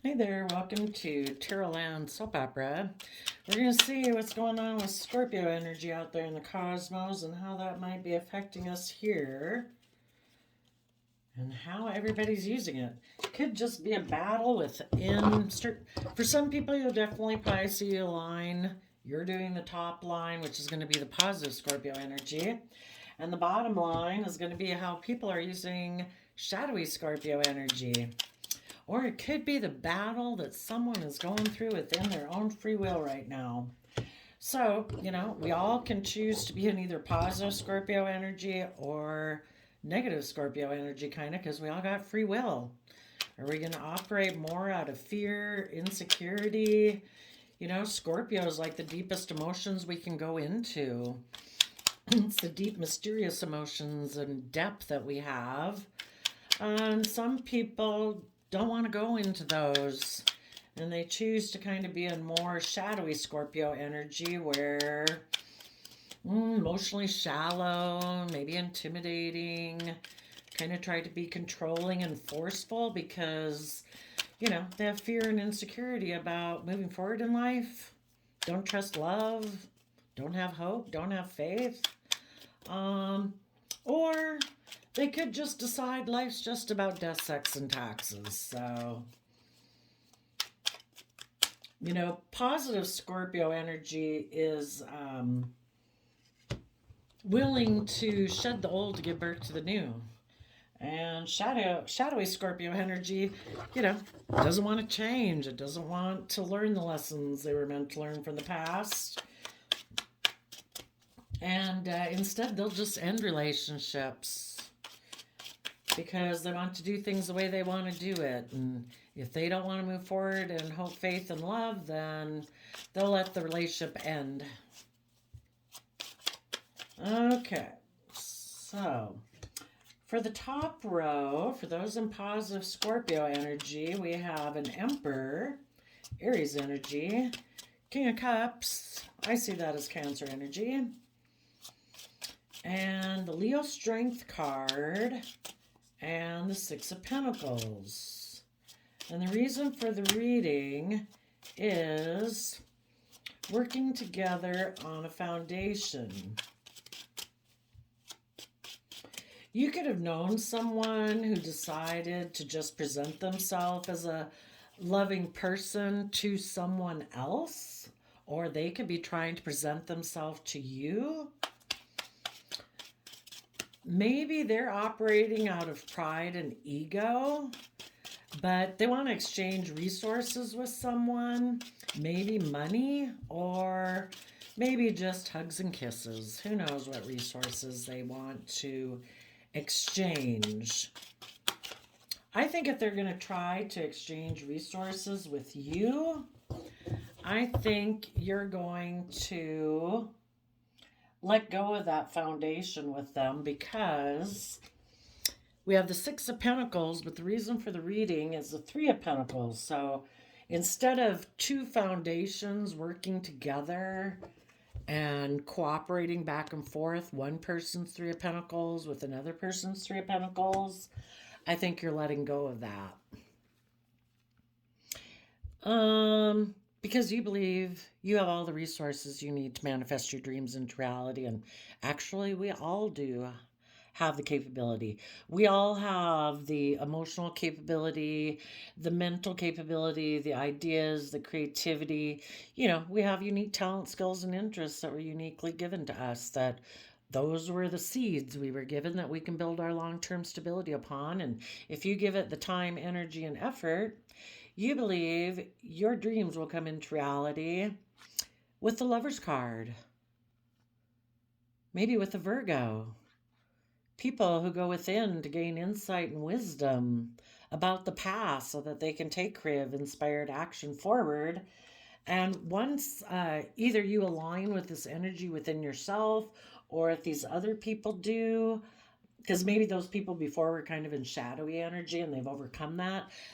Hey there, welcome to Terraland Soap Opera. We're going to see what's going on with Scorpio energy out there in the cosmos and how that might be affecting us here and how everybody's using it. Could just be a battle within. For some people, you'll definitely probably see a line. You're doing the top line, which is going to be the positive Scorpio energy. And the bottom line is going to be how people are using shadowy Scorpio energy. Or it could be the battle that someone is going through within their own free will right now. So, we all can choose to be in either positive Scorpio energy or negative Scorpio energy, kind of, because we all got free will. Are we going to operate more out of fear, insecurity? Scorpio is like the deepest emotions we can go into. It's the deep, mysterious emotions and depth that we have. And some people don't want to go into those. And they choose to kind of be in more shadowy Scorpio energy where emotionally shallow, maybe intimidating, kind of try to be controlling and forceful because, they have fear and insecurity about moving forward in life, don't trust love, don't have hope, don't have faith. Or they could just decide life's just about death, sex, and taxes. So, positive Scorpio energy is willing to shed the old to give birth to the new. And shadowy Scorpio energy, doesn't want to change. It doesn't want to learn the lessons they were meant to learn from the past. And instead, they'll just end relationships because they want to do things the way they want to do it. And if they don't want to move forward and hope, faith, and love, then they'll let the relationship end. Okay, so for the top row, for those in positive Scorpio energy, we have an Emperor, Aries energy, King of Cups, I see that as Cancer energy, and the Leo Strength card, and the Six of Pentacles. And the reason for the reading is working together on a foundation. You could have known someone who decided to just present themselves as a loving person to someone else, or they could be trying to present themselves to you. Maybe they're operating out of pride and ego, but they want to exchange resources with someone, maybe money, or maybe just hugs and kisses. Who knows what resources they want to exchange. I think if they're going to try to exchange resources with you, I think you're going to let go of that foundation with them because we have the Six of Pentacles, but the reason for the reading is the Three of Pentacles. So instead of two foundations working together and cooperating back and forth, one person's Three of Pentacles with another person's Three of Pentacles, I think you're letting go of that. Because you believe you have all the resources you need to manifest your dreams into reality. And actually, we all do have the capability. We all have the emotional capability, the mental capability, the ideas, the creativity. We have unique talent, skills, and interests that were uniquely given to us, that those were the seeds we were given that we can build our long-term stability upon. And if you give it the time, energy, and effort, you believe your dreams will come into reality with the Lover's card, maybe with the Virgo. People who go within to gain insight and wisdom about the past so that they can take creative, inspired action forward. And once either you align with this energy within yourself, or if these other people do, because maybe those people before were kind of in shadowy energy and they've overcome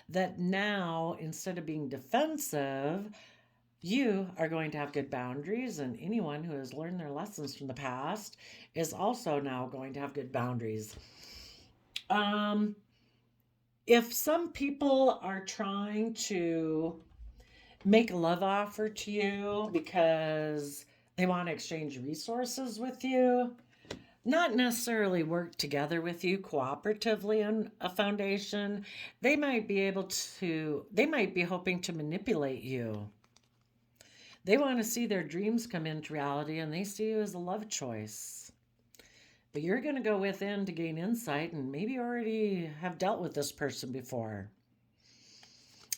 that now, instead of being defensive, you are going to have good boundaries, and anyone who has learned their lessons from the past is also now going to have good boundaries. Um, If some people are trying to make a love offer to you because they want to exchange resources with you, not necessarily work together with you cooperatively on a foundation, they might be hoping to manipulate you. They want to see their dreams come into reality and they see you as a love choice. But you're going to go within to gain insight and maybe already have dealt with this person before.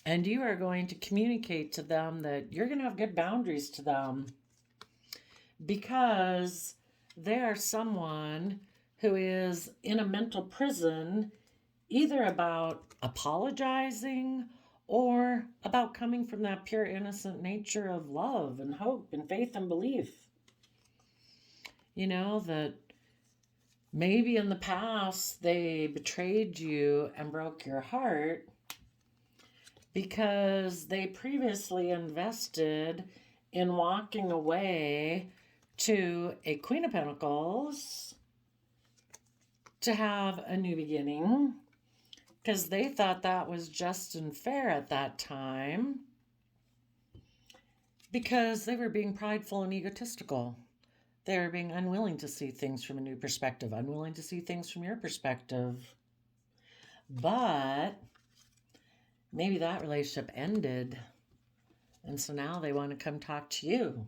And you are going to communicate to them that you're going to have good boundaries to them because they are someone who is in a mental prison, either about apologizing or about coming from that pure, innocent nature of love and hope and faith and belief. You know, that maybe in the past they betrayed you and broke your heart because they previously invested in walking away to a Queen of Pentacles to have a new beginning because they thought that was just and fair at that time because they were being prideful and egotistical. They were being unwilling to see things from a new perspective, unwilling to see things from your perspective. But maybe that relationship ended, and so now they want to come talk to you.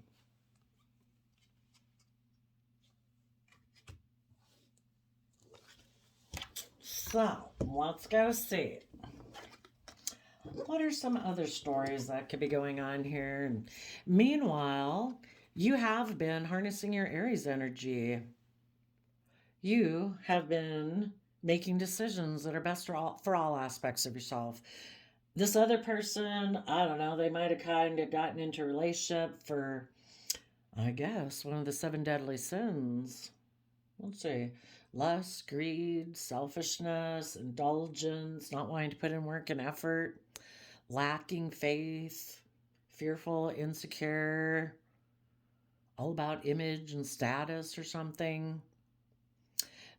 So, let's go see. What are some other stories that could be going on here? And meanwhile, you have been harnessing your Aries energy. You have been making decisions that are best for all aspects of yourself. This other person, I don't know, they might have kind of gotten into a relationship for, I guess, one of the 7 deadly sins. Let's see. Lust, greed, selfishness, indulgence, not wanting to put in work and effort, lacking faith, fearful, insecure, all about image and status or something.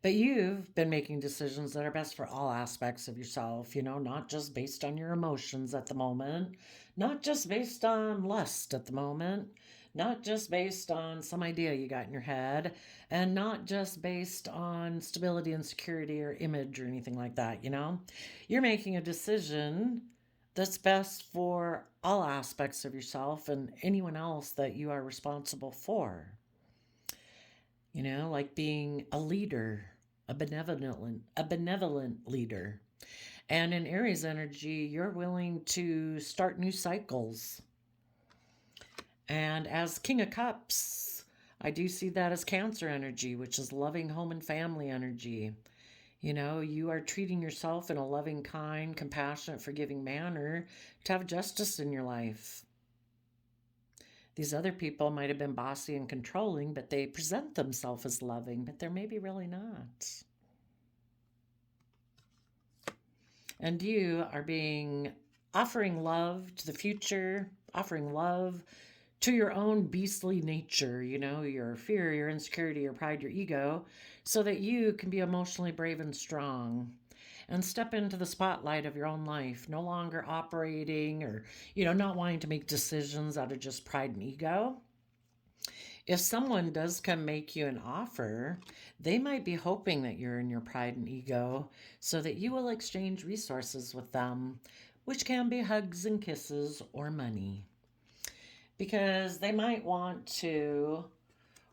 But you've been making decisions that are best for all aspects of yourself, you know, not just based on your emotions at the moment, not just based on lust at the moment, not just based on some idea you got in your head, and not just based on stability and security or image or anything like that, you know? You're making a decision that's best for all aspects of yourself and anyone else that you are responsible for. You know, like being a leader, a benevolent leader. And in Aries energy, you're willing to start new cycles. And as King of Cups, I do see that as Cancer energy, which is loving home and family energy. You know, you are treating yourself in a loving, kind, compassionate, forgiving manner to have justice in your life. These other people might have been bossy and controlling, but they present themselves as loving, but they're maybe really not. And you are offering love to the future, offering love to your own beastly nature, you know, your fear, your insecurity, your pride, your ego, so that you can be emotionally brave and strong and step into the spotlight of your own life, no longer operating or, you know, not wanting to make decisions out of just pride and ego. If someone does come make you an offer, they might be hoping that you're in your pride and ego so that you will exchange resources with them, which can be hugs and kisses or money. Because they might want to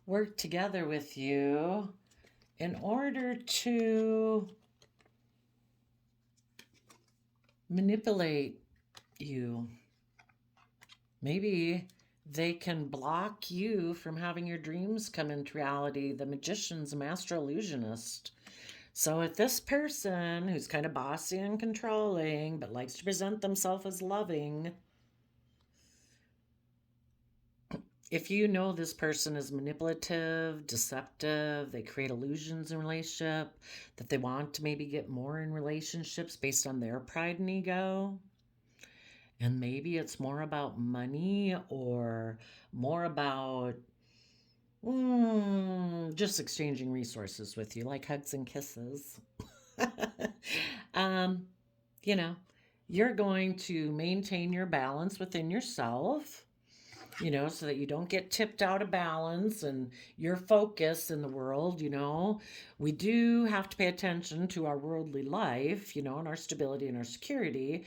work together with you in order to manipulate you. Maybe they can block you from having your dreams come into reality. The magician's a master illusionist. So if this person who's kind of bossy and controlling but likes to present themselves as loving, if you know this person is manipulative, deceptive, they create illusions in relationship, that they want to maybe get more in relationships based on their pride and ego, and maybe it's more about money or more about just exchanging resources with you, like hugs and kisses. um, you know, you're going to maintain your balance within yourself, so that you don't get tipped out of balance and your focus in the world. We do have to pay attention to our worldly life, and our stability and our security,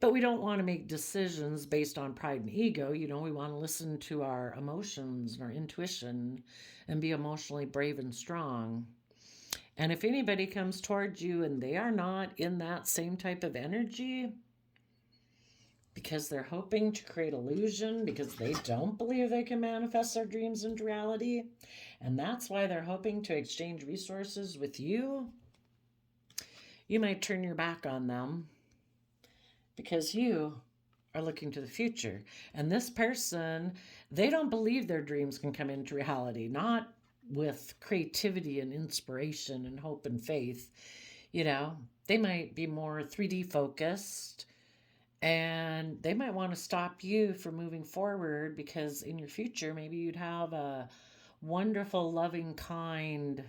but we don't want to make decisions based on pride and ego. We want to listen to our emotions and our intuition and be emotionally brave and strong. And if anybody comes towards you and they are not in that same type of energy, because they're hoping to create illusion, because they don't believe they can manifest their dreams into reality, and that's why they're hoping to exchange resources with you, you might turn your back on them because you are looking to the future. And this person, they don't believe their dreams can come into reality, not with creativity and inspiration and hope and faith. They might be more 3D focused, and they might want to stop you from moving forward because in your future, maybe you'd have a wonderful, loving, kind,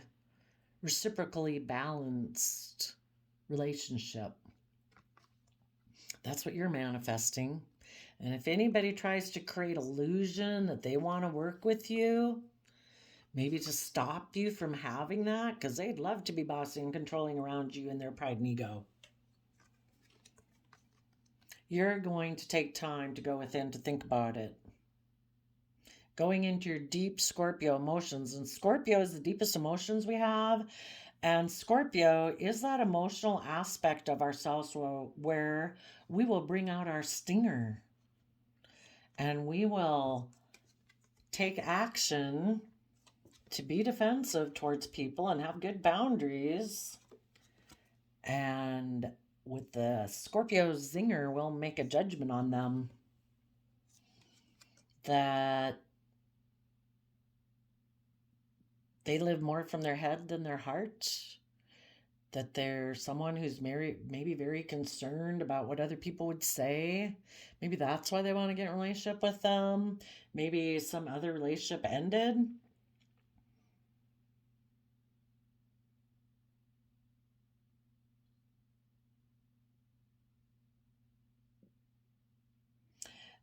reciprocally balanced relationship. That's what you're manifesting. And if anybody tries to create illusion that they want to work with you, maybe to stop you from having that, because they'd love to be bossing and controlling around you in their pride and ego, you're going to take time to go within to think about it. Going into your deep Scorpio emotions. And Scorpio is the deepest emotions we have. And Scorpio is that emotional aspect of ourselves where we will bring out our stinger. And we will take action to be defensive towards people and have good boundaries. And with the Scorpio zinger, we'll make a judgment on them that they live more from their head than their heart, that they're someone who's maybe very concerned about what other people would say. Maybe that's why they want to get in a relationship with them. Maybe some other relationship ended.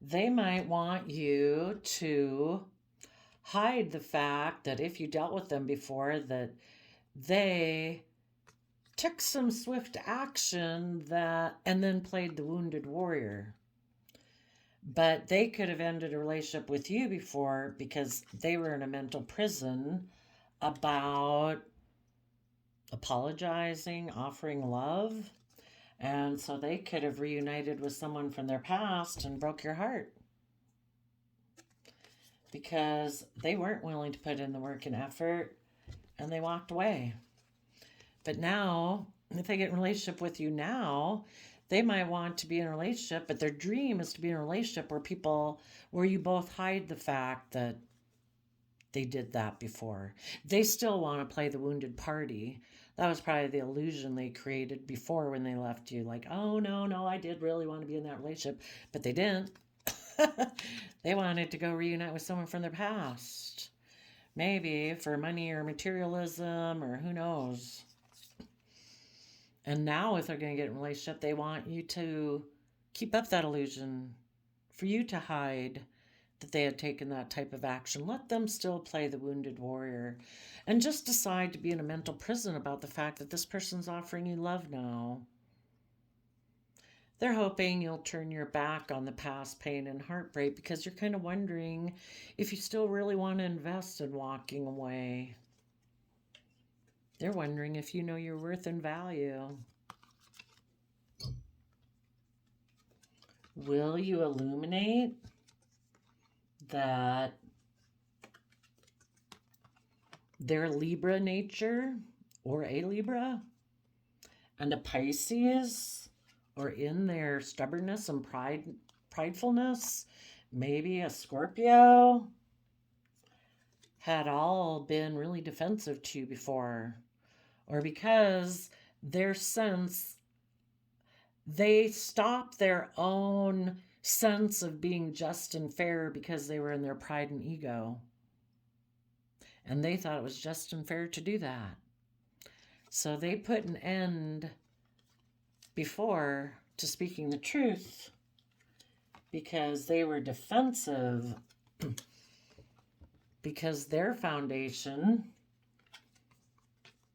They might want you to hide the fact that if you dealt with them before, that they took some swift action and then played the wounded warrior. But they could have ended a relationship with you before because they were in a mental prison about apologizing, offering love. And so they could have reunited with someone from their past and broke your heart because they weren't willing to put in the work and effort and they walked away. But now, if they get in a relationship with you now, they might want to be in a relationship, but their dream is to be in a relationship where you both hide the fact that they did that before. They still want to play the wounded party. That was probably the illusion they created before when they left you. Like, oh, no, I did really want to be in that relationship. But they didn't. They wanted to go reunite with someone from their past. Maybe for money or materialism or who knows. And now if they're going to get in a relationship, they want you to keep up that illusion, for you to hide that they had taken that type of action. Let them still play the wounded warrior and just decide to be in a mental prison about the fact that this person's offering you love now. They're hoping you'll turn your back on the past pain and heartbreak because you're kind of wondering if you still really want to invest in walking away. They're wondering if you know your worth and value. Will you illuminate that their Libra nature or a Libra and a Pisces, or in their stubbornness and pridefulness, maybe a Scorpio, had all been really defensive to you before, or because their sense, they stopped their own sense of being just and fair because they were in their pride and ego. And they thought it was just and fair to do that. So they put an end before to speaking the truth because they were defensive, because their foundation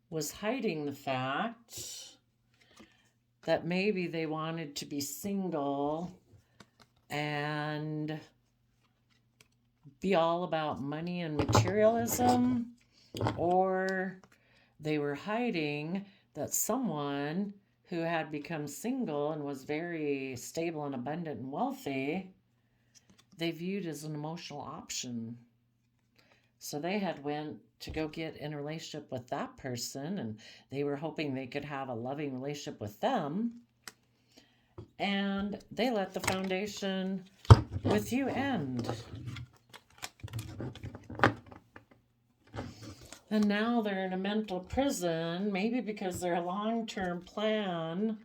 was hiding the fact that maybe they wanted to be single and be all about money and materialism, or they were hiding that someone who had become single and was very stable and abundant and wealthy, they viewed as an emotional option. So they had went to go get in a relationship with that person, and they were hoping they could have a loving relationship with them. And they let the foundation with you end. And now they're in a mental prison, maybe because their long-term plan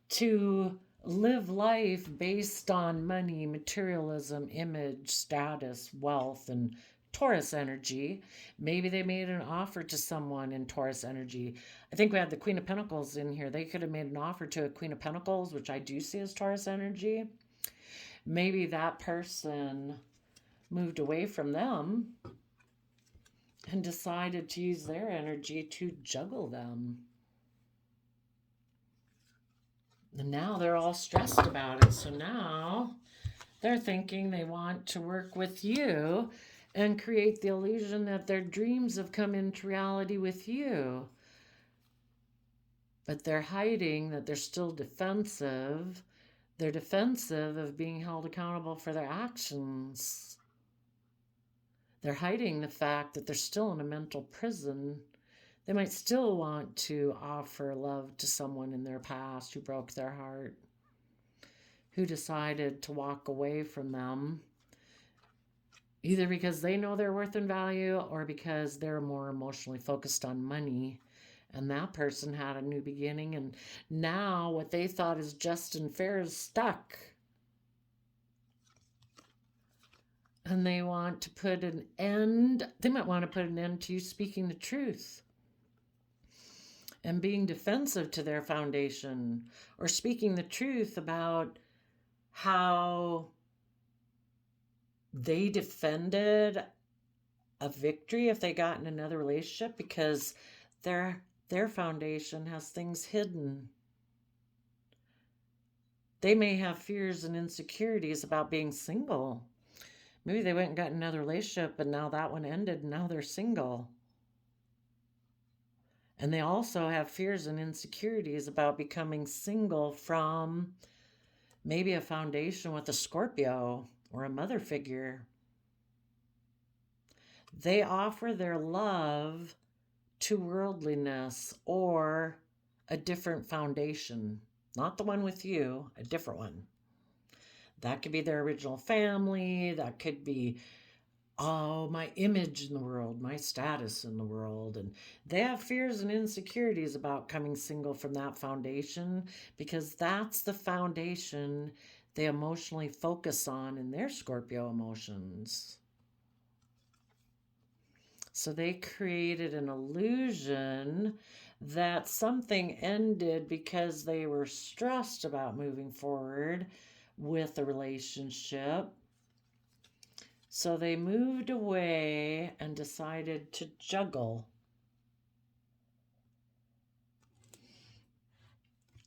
to live life based on money, materialism, image, status, wealth, and Taurus energy. Maybe they made an offer to someone in Taurus energy. I think we had the Queen of Pentacles in here. They could have made an offer to a Queen of Pentacles, which I do see as Taurus energy. Maybe that person moved away from them and decided to use their energy to juggle them. And now they're all stressed about it. So now they're thinking they want to work with you and create the illusion that their dreams have come into reality with you. But they're hiding that they're still defensive. They're defensive of being held accountable for their actions. They're hiding the fact that they're still in a mental prison. They might still want to offer love to someone in their past who broke their heart, who decided to walk away from them, either because they know their worth and value or because they're more emotionally focused on money. And that person had a new beginning, and now what they thought is just and fair is stuck. And they want to put an end, they might want to put an end to you speaking the truth and being defensive to their foundation, or speaking the truth about how they defended a victory if they got in another relationship because their foundation has things hidden. They may have fears and insecurities about being single. Maybe they went and got another relationship and now that one ended and now they're single. And they also have fears and insecurities about becoming single from maybe a foundation with a Scorpio or a mother figure. They offer their love to worldliness or a different foundation, not the one with you, a different one. That could be their original family. That could be, oh, my image in the world, my status in the world. And they have fears and insecurities about coming single from that foundation because that's the foundation they emotionally focus on in their Scorpio emotions. So they created an illusion that something ended because they were stressed about moving forward with a relationship. So they moved away and decided to juggle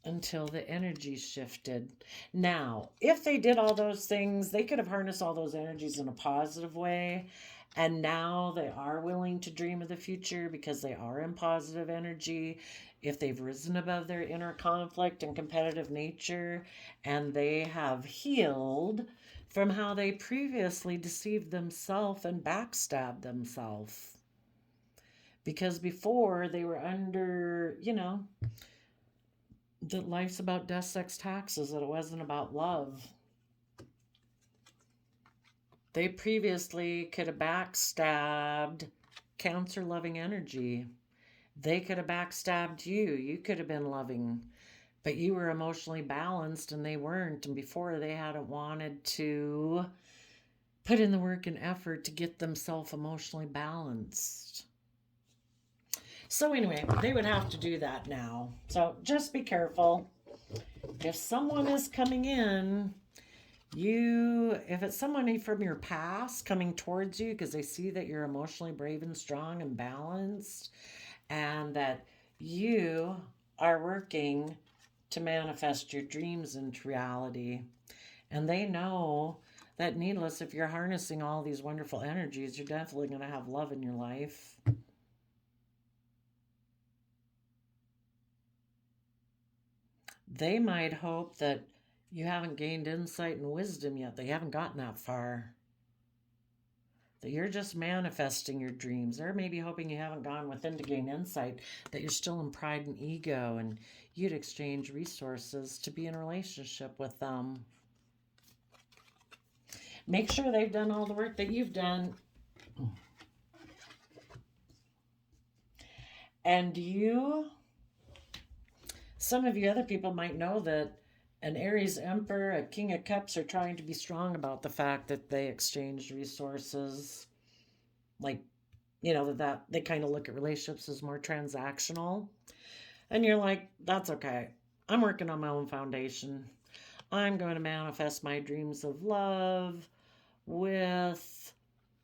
until the energy shifted. Now, if they did all those things, they could have harnessed all those energies in a positive way. And now they are willing to dream of the future because they are in positive energy. If they've risen above their inner conflict and competitive nature, and they have healed from how they previously deceived themselves and backstabbed themselves. Because before they were under, that life's about death, sex, taxes, that it wasn't about love. They previously could have backstabbed Cancer-loving energy. They could have backstabbed you. You could have been loving, but you were emotionally balanced and they weren't. And before, they hadn't wanted to put in the work and effort to get themselves emotionally balanced. So anyway, they would have to do that now. So just be careful. If someone is coming in, if it's somebody from your past coming towards you because they see that you're emotionally brave and strong and balanced, and that you are working to manifest your dreams into reality. And they know that, needless, if you're harnessing all these wonderful energies, you're definitely going to have love in your life. They might hope that you haven't gained insight and wisdom yet, that you haven't gotten that far, that you're just manifesting your dreams. They're maybe hoping you haven't gone within to gain insight, that you're still in pride and ego, and you'd exchange resources to be in a relationship with them. Make sure they've done all the work that you've done. And some of you other people might know that an Aries Emperor, a King of Cups are trying to be strong about the fact that they exchanged resources. Like, that they kind of look at relationships as more transactional. And you're like, that's okay. I'm working on my own foundation. I'm going to manifest my dreams of love with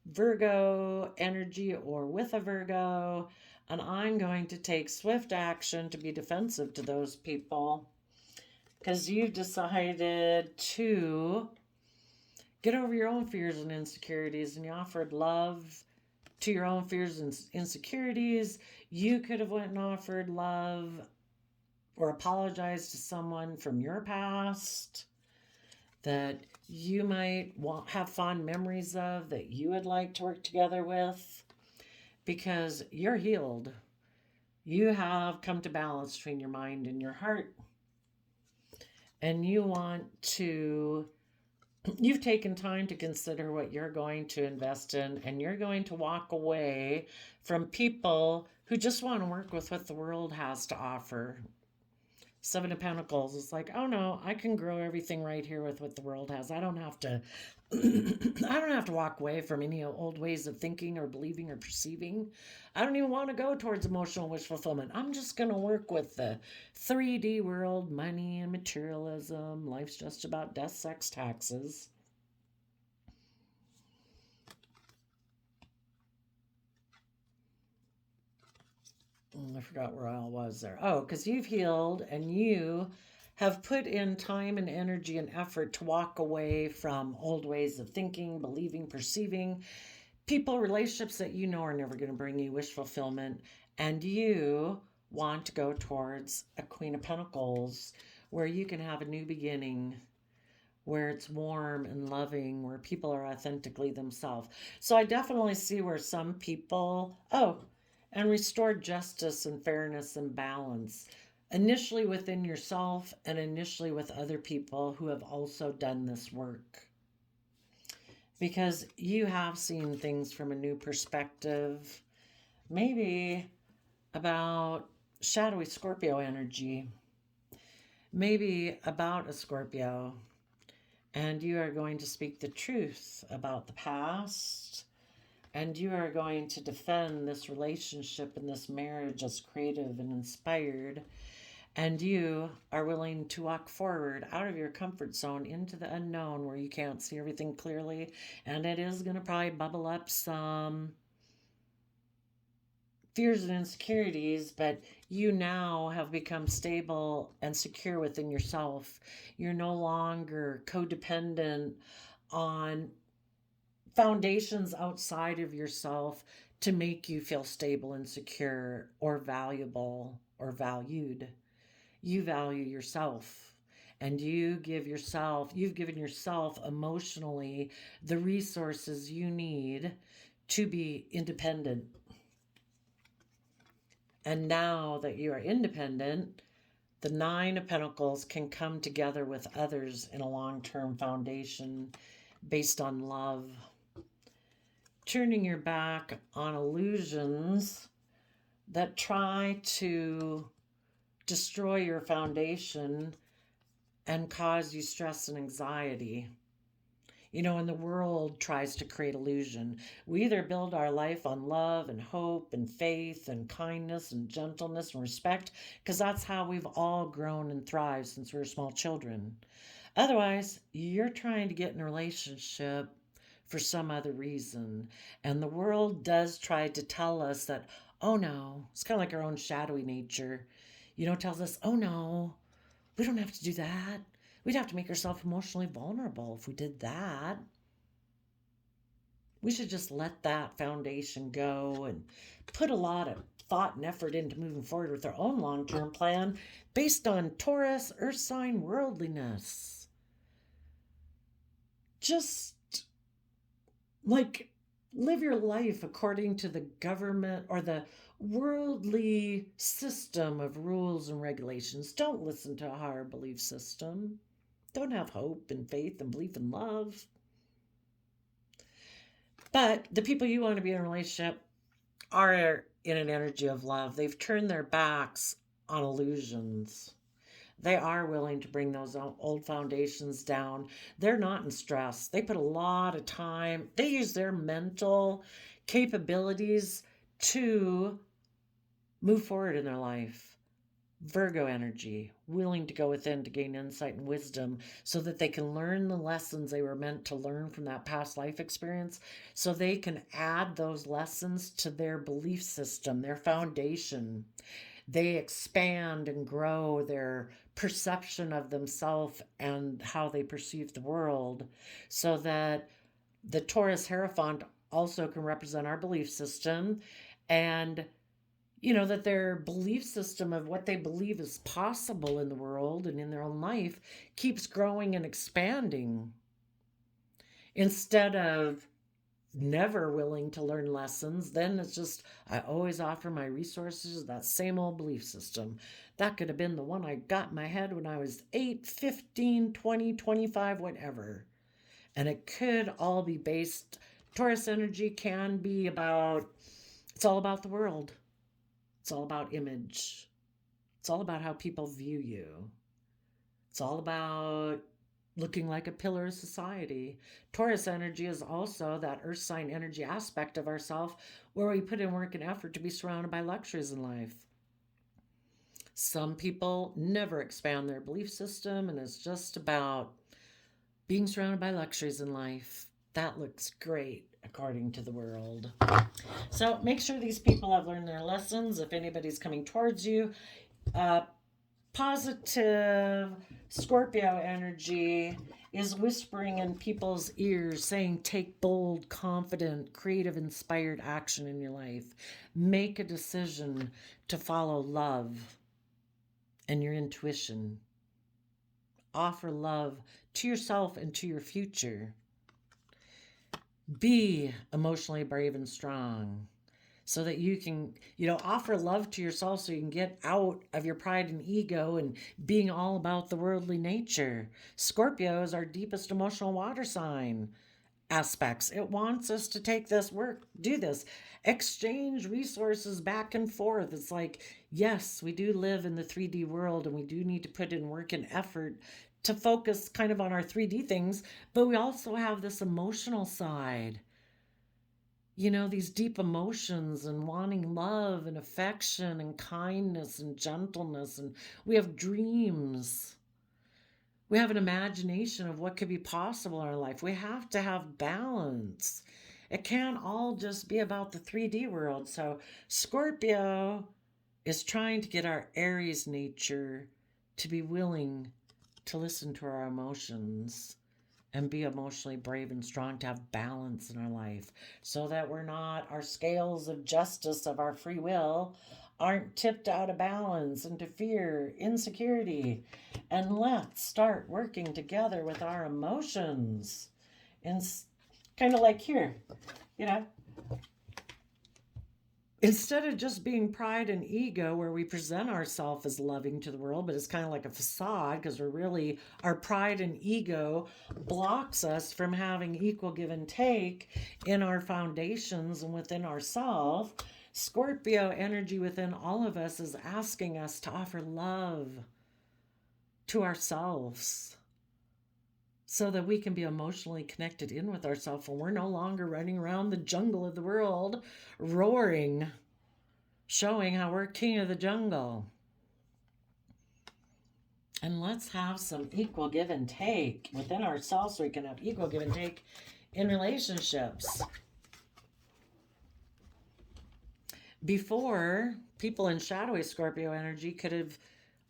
Virgo energy or with a Virgo. And I'm going to take swift action to be defensive to those people because you've decided to get over your own fears and insecurities, and you offered love to your own fears and insecurities. You could have went and offered love or apologized to someone from your past that you might have fond memories of, that you would like to work together with, because you're healed. You have come to balance between your mind and your heart. And you've taken time to consider what you're going to invest in, and you're going to walk away from people who just want to work with what the world has to offer. Seven of Pentacles is like, oh no, I can grow everything right here with what the world has. I don't have to I don't have to walk away from any old ways of thinking or believing or perceiving. I don't even want to go towards emotional wish fulfillment. I'm just going to work with the 3D world, money and materialism. Life's just about death, sex, taxes. I forgot where I was there. Oh, because you've healed and you have put in time and energy and effort to walk away from old ways of thinking, believing, perceiving, people, relationships that you know are never going to bring you wish fulfillment. And you want to go towards a Queen of Pentacles where you can have a new beginning, where it's warm and loving, where people are authentically themselves. So I definitely see where some people, and restore justice and fairness and balance, initially within yourself and initially with other people who have also done this work. Because you have seen things from a new perspective, maybe about shadowy Scorpio energy, maybe about a Scorpio, and you are going to speak the truth about the past, and you are going to defend this relationship and this marriage as creative and inspired. And you are willing to walk forward out of your comfort zone into the unknown where you can't see everything clearly. And it is going to probably bubble up some fears and insecurities, but you now have become stable and secure within yourself. You're no longer codependent on foundations outside of yourself to make you feel stable and secure or valuable or valued. You value yourself, and you've given yourself emotionally the resources you need to be independent. And now that you are independent, the Nine of Pentacles can come together with others in a long-term foundation based on love. Turning your back on illusions that try to destroy your foundation and cause you stress and anxiety. And the world tries to create illusion. We either build our life on love and hope and faith and kindness and gentleness and respect, because that's how we've all grown and thrived since we were small children. Otherwise, you're trying to get in a relationship for some other reason. And the world does try to tell us that, oh no, it's kind of like our own shadowy nature. Tells us, oh no, we don't have to do that. We'd have to make ourselves emotionally vulnerable if we did that. We should just let that foundation go and put a lot of thought and effort into moving forward with our own long term plan based on Taurus, Earth sign worldliness. Just like live your life according to the government or the worldly system of rules and regulations. Don't listen to a higher belief system. Don't have hope and faith and belief in love. But the people you want to be in a relationship are in an energy of love. They've turned their backs on illusions. They are willing to bring those old foundations down. They're not in stress. They put a lot of time. They use their mental capabilities to move forward in their life. Virgo energy, willing to go within to gain insight and wisdom so that they can learn the lessons they were meant to learn from that past life experience, so they can add those lessons to their belief system, their foundation. They expand and grow their perception of themselves and how they perceive the world, so that the Taurus Hierophant also can represent our belief system, and that their belief system of what they believe is possible in the world and in their own life keeps growing and expanding, instead of never willing to learn lessons. Then it's just, I always offer my resources, that same old belief system. That could have been the one I got in my head when I was 8, 15, 20, 25, whatever. And it could all be based, Taurus energy can be about, it's all about the world. It's all about image. It's all about how people view you. It's all about looking like a pillar of society. Taurus energy is also that earth sign energy aspect of ourself where we put in work and effort to be surrounded by luxuries in life. Some people never expand their belief system, and it's just about being surrounded by luxuries in life. That looks great according to the world. So make sure these people have learned their lessons. If anybody's coming towards you, positive Scorpio energy is whispering in people's ears, saying, take bold, confident, creative, inspired action in your life. Make a decision to follow love and your intuition. Offer love to yourself and to your future. Be emotionally brave and strong so that you can, offer love to yourself so you can get out of your pride and ego and being all about the worldly nature. Scorpio is our deepest emotional water sign aspects. It wants us to take this work, do this, exchange resources back and forth. It's like, yes, we do live in the 3D world and we do need to put in work and effort to focus kind of on our 3D things, but we also have this emotional side. These deep emotions and wanting love and affection and kindness and gentleness, and we have dreams. We have an imagination of what could be possible in our life. We have to have balance. It can't all just be about the 3D world. So Scorpio is trying to get our Aries nature to be willing to listen to our emotions and be emotionally brave and strong, to have balance in our life so that our scales of justice of our free will aren't tipped out of balance into fear, insecurity. And let's start working together with our emotions. And kind of like here, instead of just being pride and ego where we present ourselves as loving to the world, but it's kind of like a facade because our pride and ego blocks us from having equal give and take in our foundations and within ourselves. Scorpio energy within all of us is asking us to offer love to ourselves so that we can be emotionally connected in with ourselves and we're no longer running around the jungle of the world roaring, showing how we're king of the jungle. And let's have some equal give and take within ourselves so we can have equal give and take in relationships. Before, people in shadowy Scorpio energy could have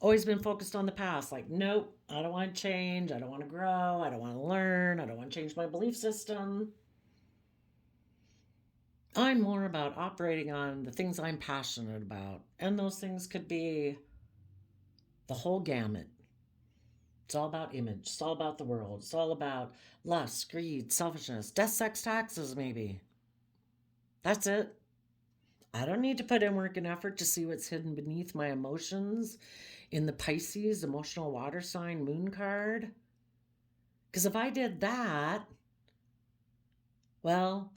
always been focused on the past. Like, nope, I don't want to change. I don't want to grow. I don't want to learn. I don't want to change my belief system. I'm more about operating on the things I'm passionate about. And those things could be the whole gamut. It's all about image. It's all about the world. It's all about lust, greed, selfishness, death, sex, taxes, maybe. That's it. I don't need to put in work and effort to see what's hidden beneath my emotions in the Pisces emotional water sign moon card. Because if I did that, well,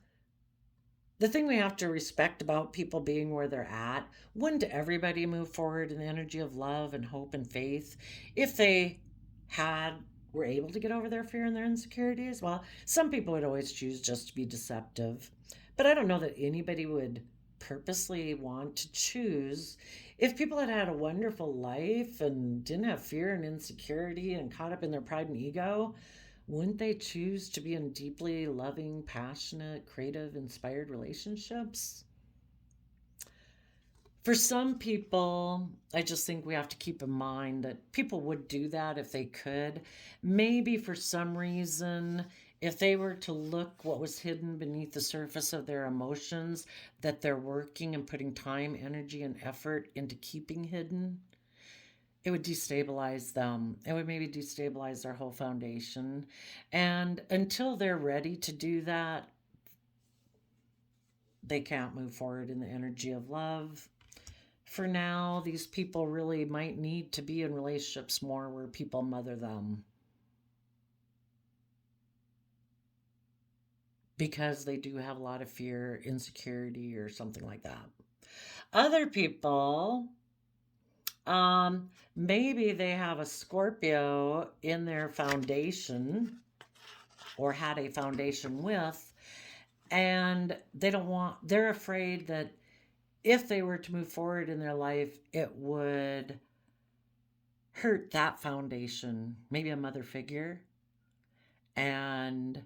the thing we have to respect about people being where they're at, wouldn't everybody move forward in the energy of love and hope and faith if they were able to get over their fear and their insecurities? Well, some people would always choose just to be deceptive, but I don't know that anybody would purposely want to choose. If people had had a wonderful life and didn't have fear and insecurity and caught up in their pride and ego, wouldn't they choose to be in deeply loving, passionate, creative, inspired relationships? For some people, I just think we have to keep in mind that people would do that if they could. Maybe for some reason, if they were to look what was hidden beneath the surface of their emotions that they're working and putting time, energy, and effort into keeping hidden, it would destabilize them. It would maybe destabilize their whole foundation. And until they're ready to do that, they can't move forward in the energy of love. For now, these people really might need to be in relationships more where people mother them, because they do have a lot of fear, insecurity, or something like that. Other people, maybe they have a Scorpio in their foundation or had a foundation with, and they're afraid that if they were to move forward in their life, it would hurt that foundation, maybe a mother figure, and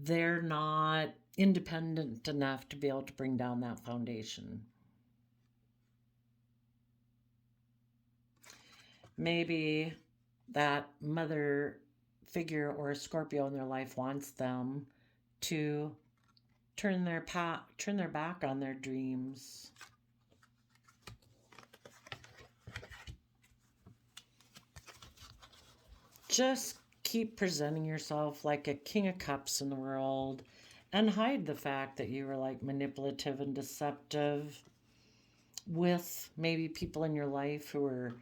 they're not independent enough to be able to bring down that foundation. Maybe that mother figure or a Scorpio in their life wants them to turn their back on their dreams. Just keep presenting yourself like a king of cups in the world and hide the fact that you were like manipulative and deceptive with maybe people in your life who are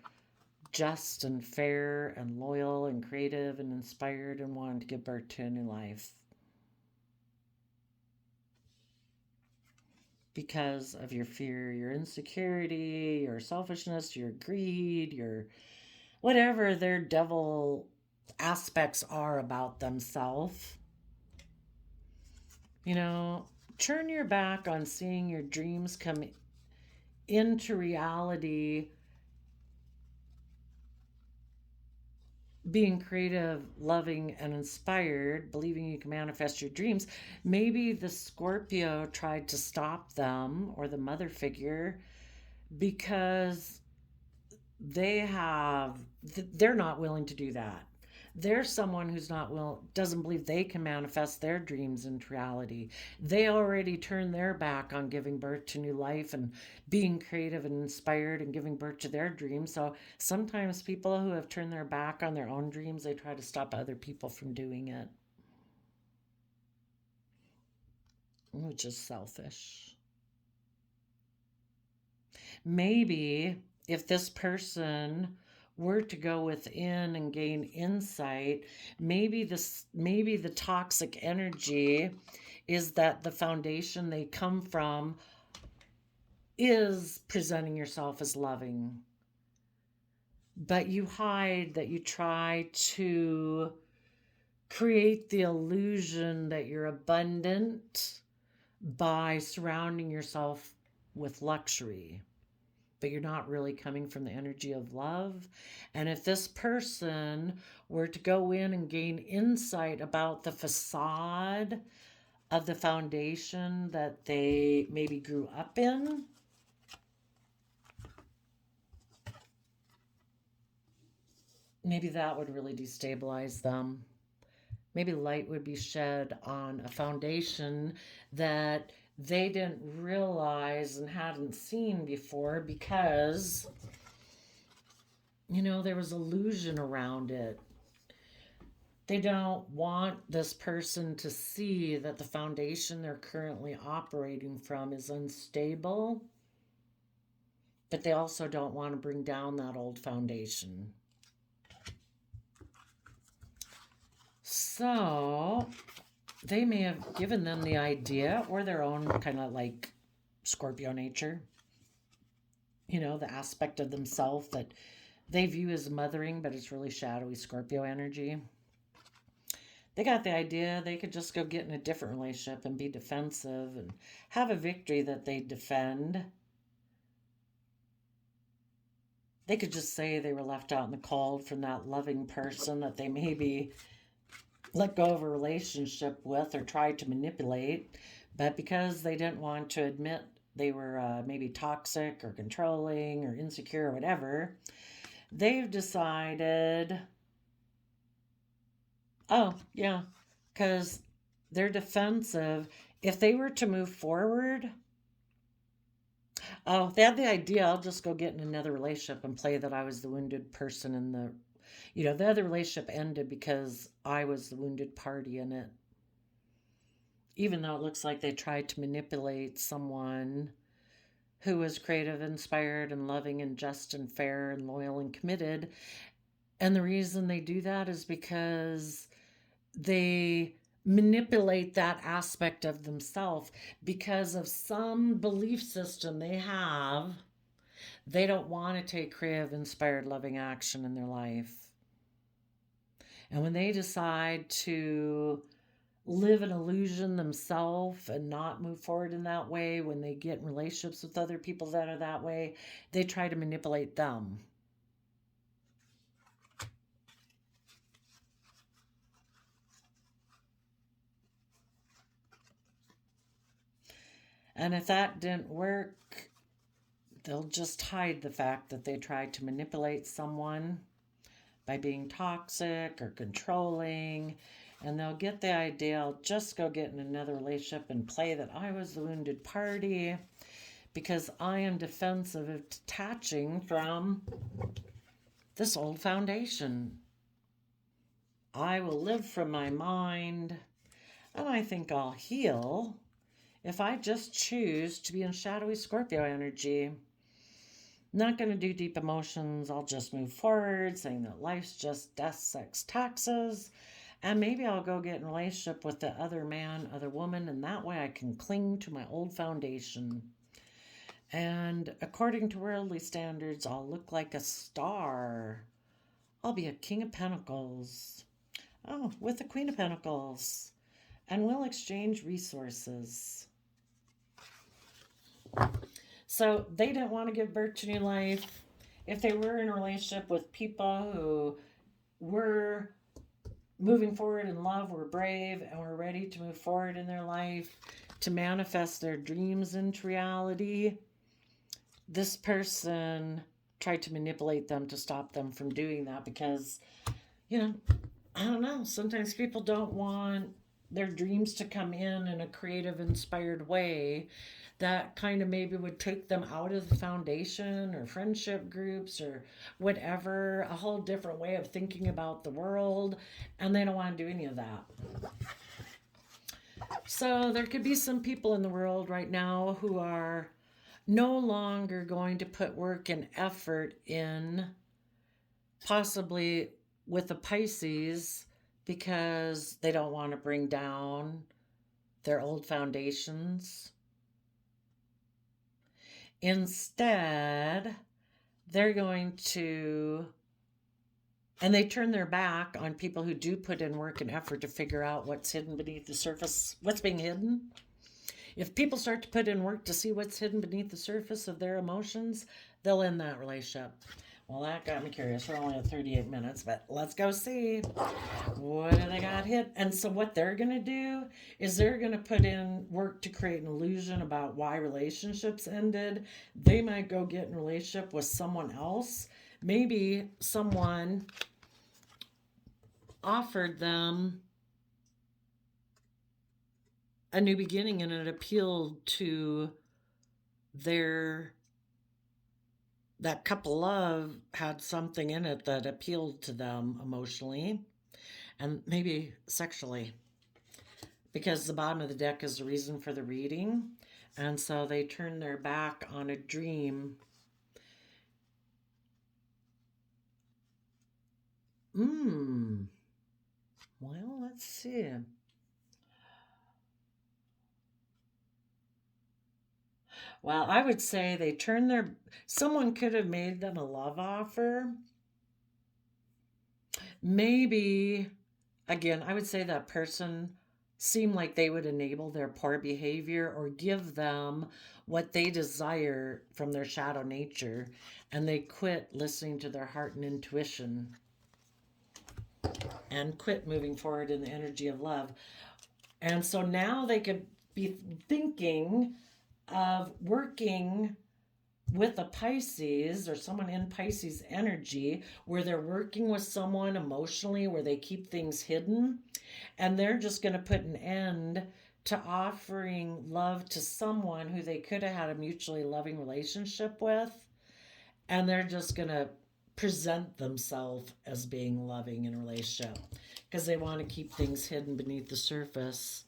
just and fair and loyal and creative and inspired and wanting to give birth to a new life. Because of your fear, your insecurity, your selfishness, your greed, your whatever their devil aspects are about themselves. You know, turn your back on seeing your dreams come into reality, being creative, loving, and inspired, believing you can manifest your dreams. Maybe the Scorpio tried to stop them, or the mother figure, because they're not willing to do that. They're someone who's doesn't believe they can manifest their dreams into reality. They already turned their back on giving birth to new life and being creative and inspired and giving birth to their dreams. So sometimes people who have turned their back on their own dreams, they try to stop other people from doing it, which is selfish. Maybe if this person were to go within and gain insight, maybe the toxic energy is that the foundation they come from is presenting yourself as loving, but you hide that you try to create the illusion that you're abundant by surrounding yourself with luxury, but you're not really coming from the energy of love. And if this person were to go in and gain insight about the facade of the foundation that they maybe grew up in, maybe that would really destabilize them. Maybe light would be shed on a foundation that they didn't realize and hadn't seen before because, there was illusion around it. They don't want this person to see that the foundation they're currently operating from is unstable, but they also don't want to bring down that old foundation. So they may have given them the idea or their own kind of like Scorpio nature, the aspect of themselves that they view as mothering, but it's really shadowy Scorpio energy. They got the idea they could just go get in a different relationship and be defensive and have a victory that they defend. They could just say they were left out in the cold from that loving person that they maybe let go of a relationship with or tried to manipulate, but because they didn't want to admit they were maybe toxic or controlling or insecure or whatever, they've decided, oh, yeah, because they're defensive. If they were to move forward, oh, they had the idea, I'll just go get in another relationship and play that I was the wounded person in the other relationship ended because I was the wounded party in it. Even though it looks like they tried to manipulate someone who was creative, inspired, and loving, and just, and fair, and loyal, and committed. And the reason they do that is because they manipulate that aspect of themselves because of some belief system they have. They don't want to take creative, inspired, loving action in their life. And when they decide to live an illusion themselves and not move forward in that way, when they get in relationships with other people that are that way, they try to manipulate them. And if that didn't work, they'll just hide the fact that they tried to manipulate someone by being toxic or controlling. And they'll get the idea, I'll just go get in another relationship and play that I was the wounded party because I am defensive of detaching from this old foundation. I will live from my mind, and I think I'll heal if I just choose to be in shadowy Scorpio energy. Not going to do deep emotions. I'll just move forward, saying that life's just death, sex, taxes. And maybe I'll go get in a relationship with the other man, other woman, and that way I can cling to my old foundation. And according to worldly standards, I'll look like a star. I'll be a King of Pentacles. Oh, with the Queen of Pentacles. And we'll exchange resources. So they didn't want to give birth to new life. If they were in a relationship with people who were moving forward in love, were brave, and were ready to move forward in their life to manifest their dreams into reality, this person tried to manipulate them to stop them from doing that because, I don't know, sometimes people don't want their dreams to come in a creative, inspired way that kind of maybe would take them out of the foundation or friendship groups or whatever, a whole different way of thinking about the world, and they don't want to do any of that. So there could be some people in the world right now who are no longer going to put work and effort in, possibly with the Pisces, because they don't want to bring down their old foundations. Instead, they're going to And they turn their back on people who do put in work and effort to figure out what's hidden beneath the surface, what's being hidden. If people start to put in work to see what's hidden beneath the surface of their emotions, they'll end that relationship. Well, that got me curious. We're only at 38 minutes, but let's go see. What do they got hit? And so, what they're going to do is they're going to put in work to create an illusion about why relationships ended. They might go get in a relationship with someone else. Maybe someone offered them a new beginning and it appealed to their that couple love had something in it that appealed to them emotionally and maybe sexually, because the bottom of the deck is the reason for the reading, and so they turn their back on a dream. Well, let's see. Well, I would say they turn their, someone could have made them a love offer. Maybe, again, I would say that person seemed like they would enable their poor behavior or give them what they desire from their shadow nature, and they quit listening to their heart and intuition and quit moving forward in the energy of love. And so now they could be thinking of working with a Pisces or someone in Pisces energy, where they're working with someone emotionally, where they keep things hidden, and they're just going to put an end to offering love to someone who they could have had a mutually loving relationship with, and they're just going to present themselves as being loving in a relationship because they want to keep things hidden beneath the surface.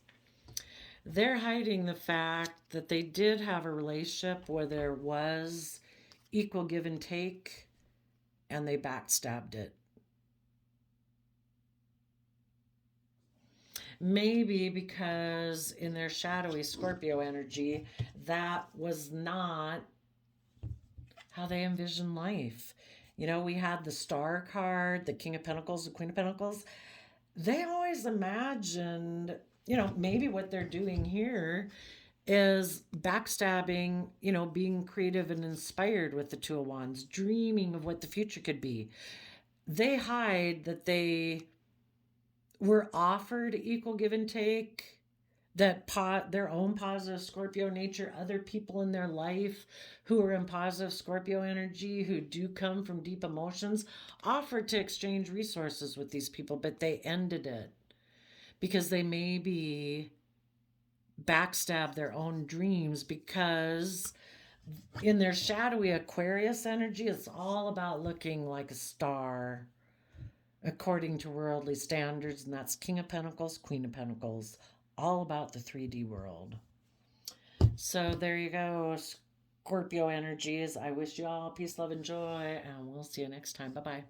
They're hiding the fact that they did have a relationship where there was equal give and take, and they backstabbed it. Maybe because in their shadowy Scorpio energy, that was not how they envisioned life. You know, we had the Star card, the King of Pentacles, the Queen of Pentacles. They always imagined, you know, maybe what they're doing here is backstabbing, you know, being creative and inspired with the Two of Wands, dreaming of what the future could be. They hide that they were offered equal give and take, that their own positive Scorpio nature, other people in their life who are in positive Scorpio energy, who do come from deep emotions, offered to exchange resources with these people, but they ended it because they maybe backstab their own dreams, because in their shadowy Aquarius energy, it's all about looking like a star according to worldly standards, and that's King of Pentacles, Queen of Pentacles, all about the 3D world. So there you go, Scorpio energies. I wish you all peace, love, and joy, and we'll see you next time. Bye-bye.